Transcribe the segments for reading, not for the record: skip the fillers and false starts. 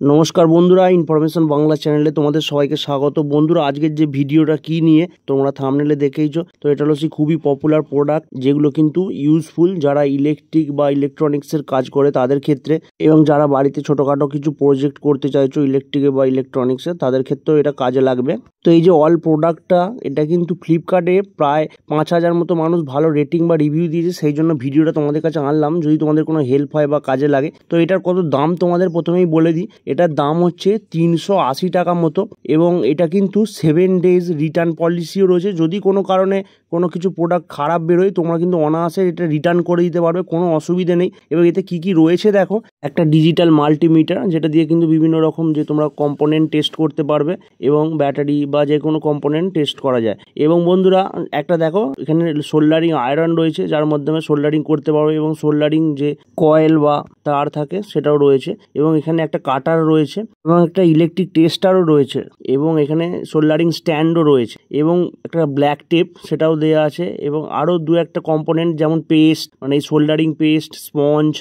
নমস্কার বন্ধুরা, ইনফরমেশন বাংলা চ্যানেলে তোমাদের সবাইকে স্বাগত। বন্ধুরা, আজকের যে ভিডিওটা কি নিয়ে তোমরা থাম্বনেলে দেখেইছো, তো এটা হলো খুবই পপুলার প্রোডাক্ট যেগুলো কিন্তু ইউজফুল যারা ইলেকট্রিক বা ইলেকট্রনিক্সের কাজ করে তাদের ক্ষেত্রে, এবং যারা বাড়িতে ছোটোখাটো কিছু প্রজেক্ট করতে চাইছো ইলেকট্রিকে বা ইলেকট্রনিক্সে তাদের ক্ষেত্রেও এটা কাজে লাগবে। তো এই যে অল প্রোডাক্টটা, এটা কিন্তু ফ্লিপকার্টে প্রায় 5,000 মতো মানুষ ভালো রেটিং বা রিভিউ দিয়েছে, সেই জন্য ভিডিওটা তোমাদের কাছে আনলাম। যদি তোমাদের কোনো হেল্প হয় বা কাজে লাগে, তো এটার কত দাম তোমাদের প্রথমেই বলে দিই। এটার দাম হচ্ছে 380 টাকা মতো, এবং এটা কিন্তু 7 days রিটার্ন পলিসিও রয়েছে। যদি কোনো কারণে কোনো কিছু প্রোডাক্ট খারাপ বেরোয়, তোমরা কিন্তু অনায়াসে এটা রিটার্ন করে দিতে পারবে, কোনো অসুবিধে নেই। এবং এতে কি কি রয়েছে দেখো, একটা ডিজিটাল মাল্টিমিটার, যেটা দিয়ে কিন্তু বিভিন্ন রকম যে তোমরা কম্পোনেন্ট টেস্ট করতে পারবে, এবং ব্যাটারি বা যে কোনো কম্পোনেন্ট টেস্ট করা যায়। এবং বন্ধুরা, একটা দেখো এখানে সোল্ডারিং আয়রন রয়েছে, যার মাধ্যমে সোল্ডারিং করতে পারবে, এবং সোল্ডারিং যে কয়েল বা তার থাকে সেটাও রয়েছে, এবং এখানে একটা কাটার রয়েছে, এবং একটা ইলেকট্রিক টেস্টারও রয়েছে, এবং এখানে সোল্ডারিং স্ট্যান্ডও রয়েছে, এবং একটা ব্ল্যাক টেপ সেটাও দেওয়া আছে, এবং আরও দু একটা কম্পোনেন্ট যেমন পেস্ট, মানে এই সোল্ডারিং পেস্ট, স্পঞ্জ,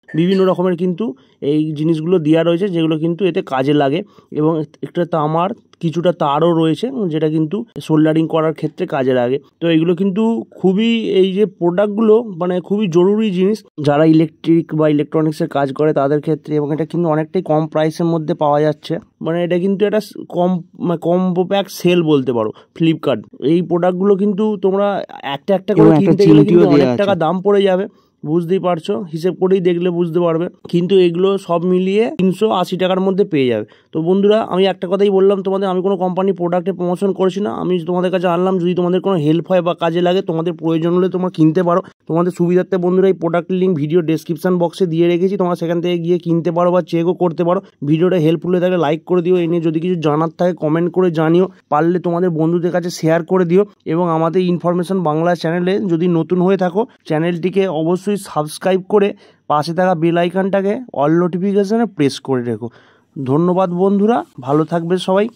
বিভিন্ন রকমের কিন্তু এই জিনিসগুলো দেওয়া রয়েছে, যেগুলো কিন্তু এতে কাজে লাগে। এবং একটা তামার কিছুটা তারও রয়েছে, যেটা কিন্তু সোল্ডারিং করার ক্ষেত্রে কাজে লাগে। তো এগুলো কিন্তু খুবই, এই যে প্রোডাক্টগুলো মানে খুবই জরুরি জিনিস যারা ইলেকট্রিক বা ইলেকট্রনিক্সের কাজ করে তাদের ক্ষেত্রে, এবং এটা কিন্তু অনেকটাই কম প্রাইসের মধ্যে পাওয়া যাচ্ছে। মানে এটা কিন্তু একটা কম্বো প্যাক সেল বলতে পারো ফ্লিপকার্ট। এই প্রোডাক্টগুলো কিন্তু তোমরা একটা একটা করে কিনতে গেলে কিন্তু অনেক টাকা দাম পড়ে যাবে, বুঝতেই পারছো, হিসেব করেই দেখলে বুঝতে পারবে। কিন্তু এগুলো সব মিলিয়ে 380 টাকার মধ্যে পেয়ে যাবে। তো বন্ধুরা, আমি একটা কথাই বললাম তোমাদের, আমি কোনো কোম্পানির প্রোডাক্টে প্রমোশন করছি না, আমি তোমাদের কাছে আনলাম। যদি তোমাদের কোনো হেল্প হয় বা কাজে লাগে, তোমাদের প্রয়োজন হলে তোমরা কিনতে পারো। তোমাদের সুবিধার্থে বন্ধুরা, এই প্রোডাক্টের লিঙ্ক ভিডিও ডেসক্রিপশন বক্সে দিয়ে রেখেছি, তোমরা সেখান থেকে গিয়ে কিনতে পারো বা চেকও করতে পারো। ভিডিওটা হেল্পফুল হয়ে থাকলে লাইক করে দিও, এই নিয়ে যদি কিছু জানার থাকে কমেন্ট করে জানিও, পারলে তোমাদের বন্ধুদের কাছে শেয়ার করে দিও। এবং আমাদের ইনফরমেশন বাংলা চ্যানেলে যদি নতুন হয়ে থাকো, চ্যানেলটিকে অবশ্যই সাবস্ক্রাইব করে পাশে থাকা বেল আইকনটাকে অল নোটিফিকেশনে প্রেস করে রেখো। ধন্যবাদ বন্ধুরা, ভালো থাকবে সবাই।